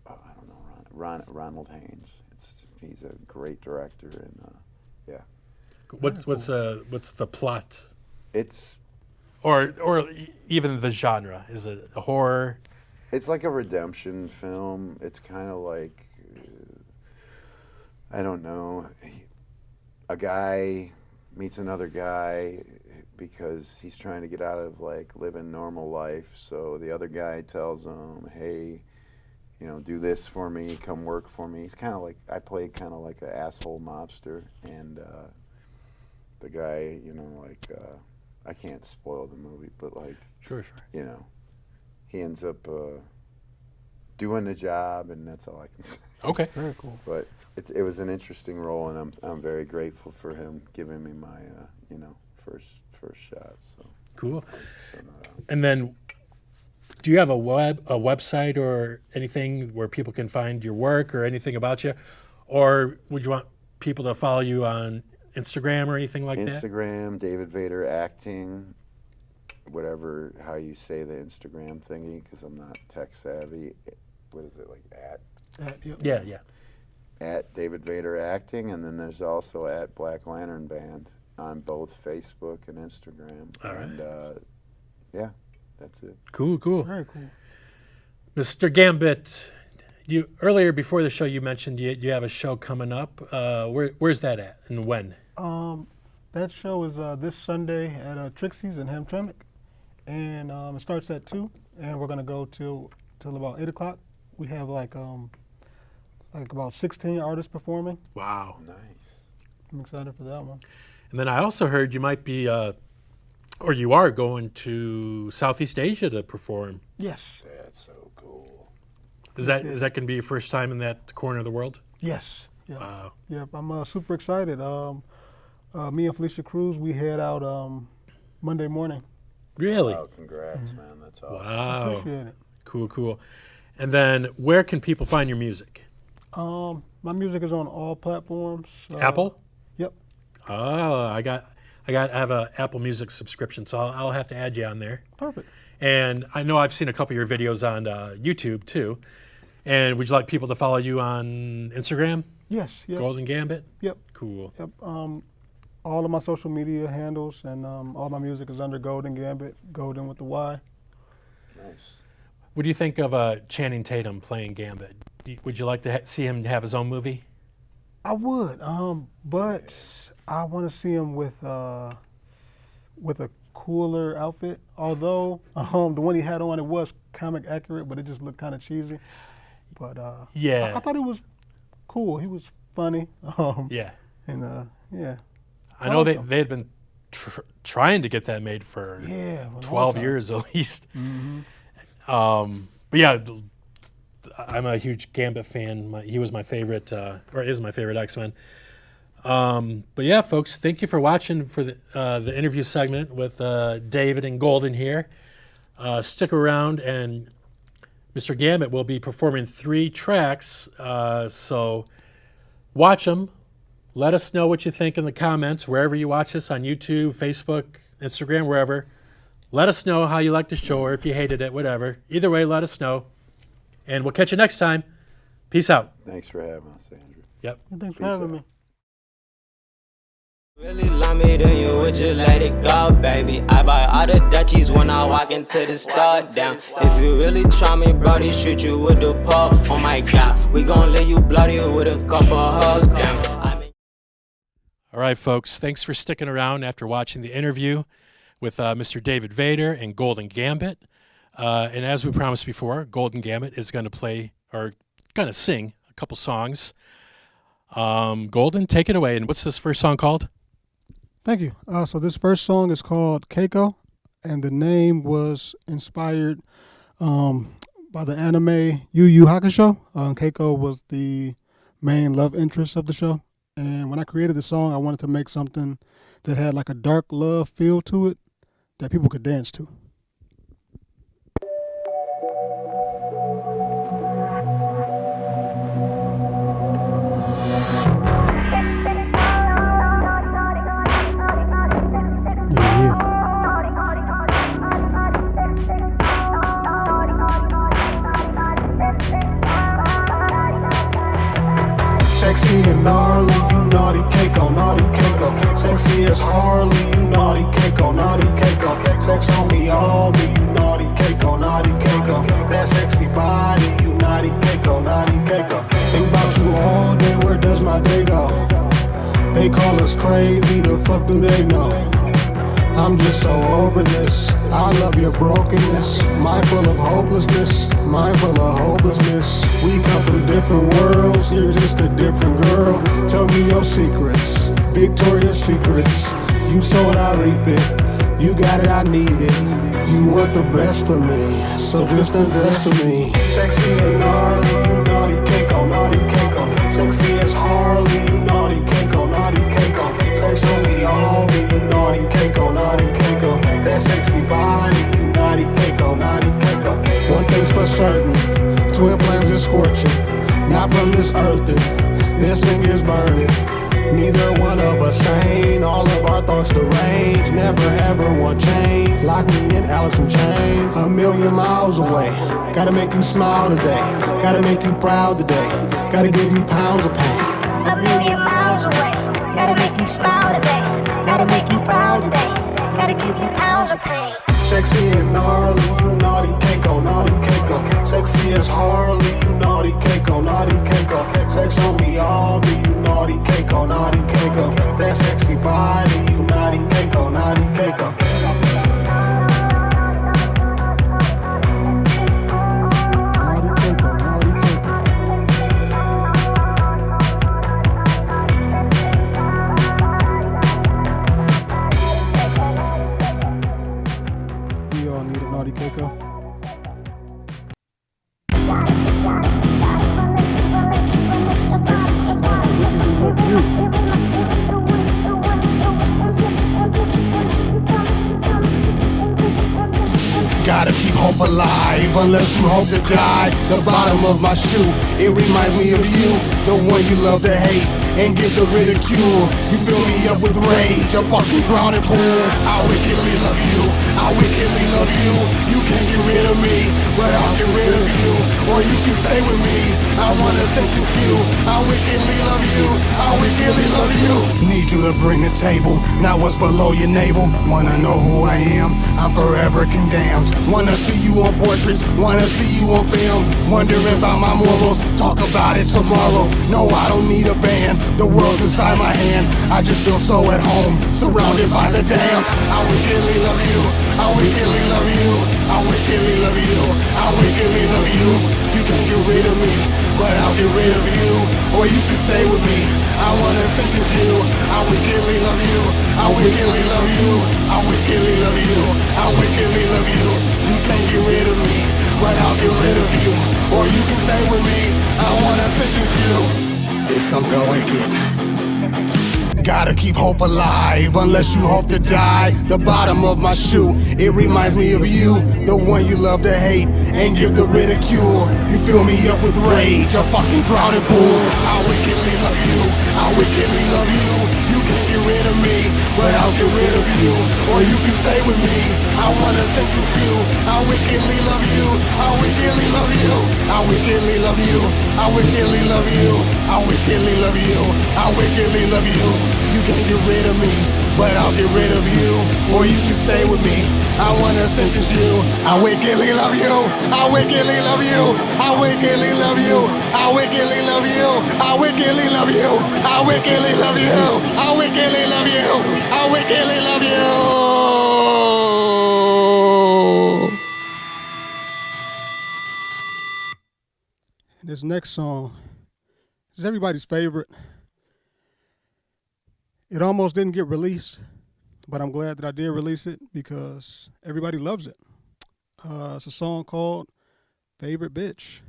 Speaker 3: I don't know, Ronald Haynes. He's a great director, and yeah,
Speaker 1: What's the plot,
Speaker 3: it's
Speaker 1: or even the genre? Is it a horror?
Speaker 3: it's like a redemption film. It's kind of like I don't know, a guy meets another guy because he's trying to get out of like living normal life. So the other guy tells him, "Hey, you know, do this for me, come work for me." He's kind of like, I play kind of like an asshole mobster, and the guy, you know, like, I can't spoil the movie, but like,
Speaker 1: Sure.
Speaker 3: you know, he ends up doing the job, and that's all I can say.
Speaker 1: Okay.
Speaker 2: Very cool.
Speaker 3: But it was an interesting role, and I'm very grateful for him giving me my, you know, first shot. So,
Speaker 1: Cool.
Speaker 3: so no,
Speaker 1: And then, do you have a website or anything where people can find your work or anything about you, or would you want people to follow you on Instagram or anything like that?
Speaker 3: Instagram, David Vader acting, whatever, how you say the Instagram thingy, because I'm not tech savvy. What is it, like
Speaker 2: Yep.
Speaker 1: Yeah.
Speaker 3: at David Vader acting, and then there's also at Black Lantern Band on both Facebook and Instagram.
Speaker 1: All right.
Speaker 3: And yeah, that's it.
Speaker 1: Cool.
Speaker 2: Very cool.
Speaker 1: Mr. Gambit, you earlier before the show you mentioned you have a show coming up. Where's that at and when?
Speaker 2: That show is this Sunday at Trixie's in Hamtramck, and it starts at 2, and we're gonna go till about 8 o'clock. We have like about 16 artists performing.
Speaker 1: Wow.
Speaker 3: Nice.
Speaker 2: I'm excited for that one.
Speaker 1: And then I also heard you might be, or you are going to Southeast Asia to perform.
Speaker 2: Yes.
Speaker 3: That's so cool.
Speaker 1: Is that going to be your first time in that corner of the world?
Speaker 2: Yes. Yeah.
Speaker 1: Wow.
Speaker 2: Yep. I'm super excited. Me and Felicia Cruz, we head out Monday morning.
Speaker 1: Really?
Speaker 3: Wow, congrats, man. That's awesome.
Speaker 1: Wow.
Speaker 2: Appreciate it.
Speaker 1: Cool. And then where can people find your music?
Speaker 2: My music is on all platforms.
Speaker 1: Apple?
Speaker 2: Yep.
Speaker 1: Oh, I have a Apple Music subscription, so I'll have to add you on there.
Speaker 2: Perfect.
Speaker 1: And I know I've seen a couple of your videos on YouTube too. And would you like people to follow you on Instagram?
Speaker 2: Yes. Yep.
Speaker 1: Goldyn Gambit?
Speaker 2: Yep.
Speaker 1: Cool.
Speaker 2: Yep. All of my social media handles and all my music is under Goldyn Gambit, Goldyn with the Y.
Speaker 3: Nice.
Speaker 1: What do you think of Channing Tatum playing Gambit? Would you like to see him have his own movie?
Speaker 2: I would, but I want to see him with a cooler outfit. Although the one he had on, it was comic accurate, but it just looked kind of cheesy. But
Speaker 1: Yeah.
Speaker 2: I thought it was cool. He was funny.
Speaker 1: Yeah.
Speaker 2: And yeah.
Speaker 1: I know
Speaker 2: Awesome.
Speaker 1: they had been trying to get that made for
Speaker 2: Yeah. a long
Speaker 1: 12
Speaker 2: time.
Speaker 1: years at least.
Speaker 2: Mhm.
Speaker 1: But yeah, I'm a huge Gambit fan. He was my favorite, or is my favorite X-Men. But yeah, folks, thank you for watching for the interview segment with David and Goldyn here. Stick around, and Mr. Gambit will be performing 3 tracks. So watch them. Let us know what you think in the comments, wherever you watch this, on YouTube, Facebook, Instagram, wherever. Let us know how you liked the show, or if you hated it, whatever. Either way, let us know. And we'll catch you next time. Peace out.
Speaker 3: Thanks for having us, Andrew.
Speaker 1: Yep.
Speaker 2: Thanks for
Speaker 3: Peace
Speaker 2: having
Speaker 3: out.
Speaker 2: me.
Speaker 4: Really love me, then you would you let it go, baby. I buy all the Dutchies when I walk into the store down. If you really try me, brody, shoot you with the pole. Oh my God, we gon' leave you bloody with a couple hoes down.
Speaker 1: All right, folks. Thanks for sticking around after watching the interview with Mr. David Vader and Goldyn Gambit. And as we promised before, Goldyn Gambit is going to play, or going to sing, a couple songs. Goldyn, take it away. And what's this first song called?
Speaker 2: Thank you. So this first song is called Keiko, and the name was inspired by the anime Yu Yu Hakusho. Keiko was the main love interest of the show. And when I created the song, I wanted to make something that had like a dark love feel to it that people could dance to. Sexy and gnarly, you naughty Keiko, naughty Keiko. Sexy as Harley, you naughty Keiko, naughty Keiko. Sex on me, all me, you naughty Keiko, naughty Keiko. That sexy body, you naughty Keiko, naughty Keiko. Think about you all day, where does my day go? They call us crazy, the fuck do they know? I'm just so over this. I love your brokenness. Mindful of hopelessness. Mindful of hopelessness. We come from different worlds. You're just a different girl. Tell me your secrets. Victoria's secrets. You sow it, I reap it. You got it, I need it. You want the best for me, so just invest in me. Sexy and gnarly, you naughty Keiko, naughty Keiko. Sexy as Harley, you naughty Keiko, naughty Keiko. Sex on me, all me, you naughty Keiko, naughty Keiko. That sexy body, you naughty Keiko, naughty Keiko. One thing's for certain, twin flames is scorching. Not from this earth, this thing is burning. Neither one of us sane, all of our thoughts deranged. Never ever want change, lock me in Alex and chains. A million miles away, gotta make you smile today. Gotta make you proud today, gotta give you pounds of pain.
Speaker 5: A million miles away, gotta make you smile today. Gotta make you proud today, gotta give you pounds of pain.
Speaker 2: Sexy and gnarly, you naughty Keiko, naughty Keiko. Sexy as Harley, you naughty Keiko, naughty Keiko. Sex on me, all me, you naughty Keiko, naughty Keiko. That sexy body, you naughty Keiko, naughty Keiko. Naughty Keiko, naughty Keiko. We all need a naughty Keiko. Next one's called I Wickedly Love You.
Speaker 6: Gotta keep hope alive, unless you hope to die. The bottom of my shoe, it reminds me of you. The one you love to hate and get the ridicule. You fill me up with rage, I'm fucking drowning pool. I wickedly love you, I wickedly love you. You can't get rid of me, but I'll get rid of you. Or you can stay with me, I wanna sentence you. I wickedly love you, I wickedly love you. Need you to bring the table, not what's below your navel. Wanna know who I am, I'm forever condemned. Wanna see you on portraits, wanna see you on film. Wondering about my morals, talk about it tomorrow. No, I don't need a band, the world's inside my hand. I just feel so at home, surrounded by the dams. I wickedly love you, I wickedly love you. I wickedly love you, I wickedly love you. You can't get rid of me, but I I'll get rid of you, or you can stay with me. I wanna sentence you, I wickedly love you, I wickedly love you, I wickedly love you, I wickedly love you. You can't get rid of me, but I'll get rid of you, or you can stay with me. I wanna sentence you. It's something wicked. Gotta keep hope alive, unless you hope to die. The bottom of my shoe, it reminds me of you, the one you love to hate and give the ridicule. You fill me up with rage, a fucking crowded pool. I wickedly love you, I wickedly love you. You can't get rid of me, but I'll get rid of you, or you can stay with me. I wanna sentence you, I wickedly love you, I wickedly love you, I wickedly love you, I wickedly love you, I wickedly love you, I wickedly love you. You can't get rid of me, but I'll get rid of you, or you can stay with me. I wanna sentence you. I wickedly love you, I wickedly love you, I wickedly love you, I wickedly love you, I wickedly love you, I wickedly love you, I wickedly love you, I wickedly love you.
Speaker 2: This next song is everybody's favorite. It almost didn't get released, but I'm glad that I did release it because everybody loves it. It's a song called Favorite Bitch.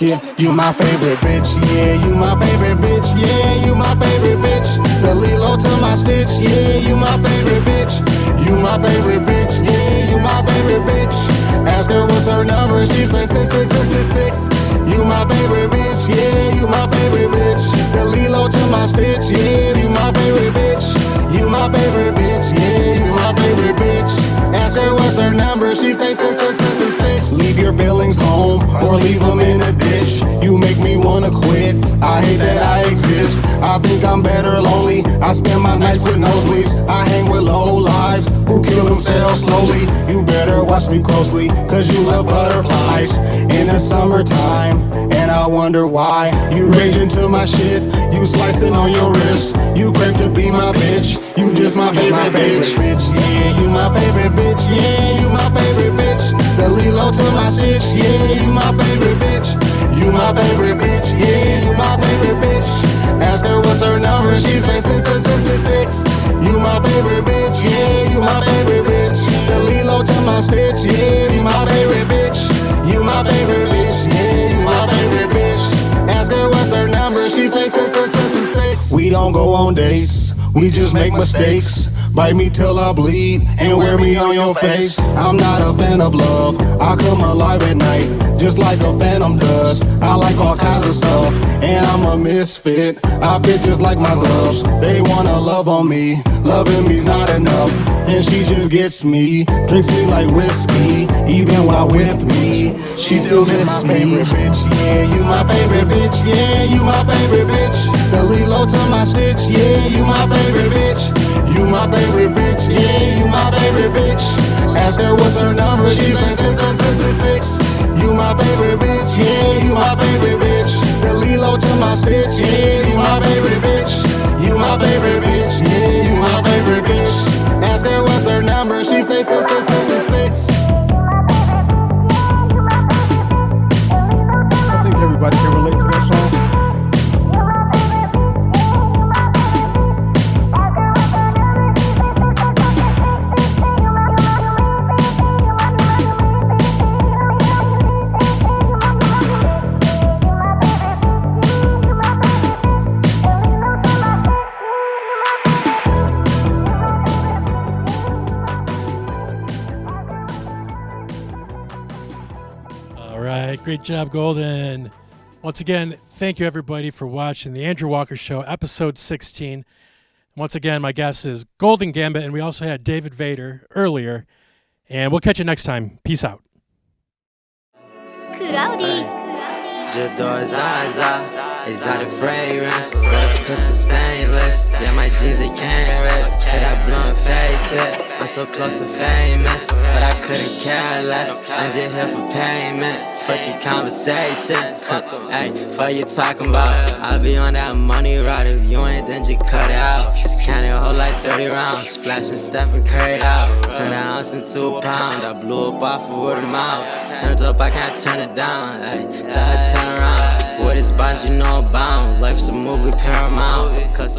Speaker 6: Yeah, you my favorite bitch, yeah, you my favorite bitch, yeah, you my favorite bitch. The Lilo to my Stitch, yeah, you my favorite bitch. You my favorite bitch, yeah, you my favorite bitch. Ask her what's her number, she said 66666. You my favorite bitch, yeah, you my favorite bitch. The Lilo to my Stitch, yeah, you my favorite bitch. You my favorite bitch, yeah, you my favorite bitch. Ask her what's her number, she say 66666. Leave your feelings home, or leave them in a ditch. You make me wanna quit, I hate that I exist. I think I'm better lonely, I spend my nights with nosebleeds. I hang with low lives, who kill themselves slowly. You better watch me closely, cause you love butterflies in the summertime, and I wonder why. You rage into my shit, you slicing on your wrist. You crave to be my bitch, you just my favorite bitch. Yeah, you my favorite bitch, yeah, you my favorite bitch. The Lilo to my Stitch, yeah, you my favorite bitch. You my favorite bitch, yeah, you my favorite bitch. Ask her what's her number, she say 66666. You my favorite bitch, yeah, you my favorite bitch. The Lilo to my Stitch, yeah, you my favorite bitch. You my favorite bitch, yeah, you my favorite bitch. Ask her what's her number, she say 66666. We don't go on dates, we just make mistakes. Bite me till I bleed and wear me on your face. I'm not a fan of love, I come alive at night, just like a phantom does. I like all kinds of stuff, and I'm a misfit. I fit just like my gloves. They wanna love on me, loving me's not enough, and she just gets me, drinks me like whiskey. Even while with me, she still miss me. You my favorite bitch, yeah, you my favorite bitch, yeah, you my favorite bitch. The Lilo to my Stitch, yeah, you my favorite bitch. You my favorite bitch, yeah, you my favorite bitch. Ask her what's her number, she say 66666. You my favorite bitch, yeah, you my favorite bitch. The Lilo to my Stitch, yeah, you my favorite bitch. You my favorite bitch, yeah, you my favorite bitch. Ask her what's her number, she say 66666.
Speaker 2: I think everybody can relate to that song.
Speaker 1: Great job, Goldyn. Once again, thank you everybody for watching the Andrew Walker Show, episode 16. Once again, my guest is Goldyn Gambit, and we also had David Vader earlier. And we'll catch you next time. Peace out.
Speaker 4: J'adore Zaza, exotic fragrance, red crystal stainless. Yeah, my jeans they can't rip. Take that blunt face, shit. I'm so close to famous, but I couldn't care less. I'm just here for payment. Fuck your conversation. Hey, fuck you talking about. I'll be on that money ride. If you ain't, then just cut it out. Counting a whole like 30 rounds. Flashing stuff and carried out. Turn an ounce into a pound. I blew up off of word of mouth. Turned up, I can't turn it down. Ay, tell her turn around. What is bound, you know I'm bound. Life's a movie, paramount. Cause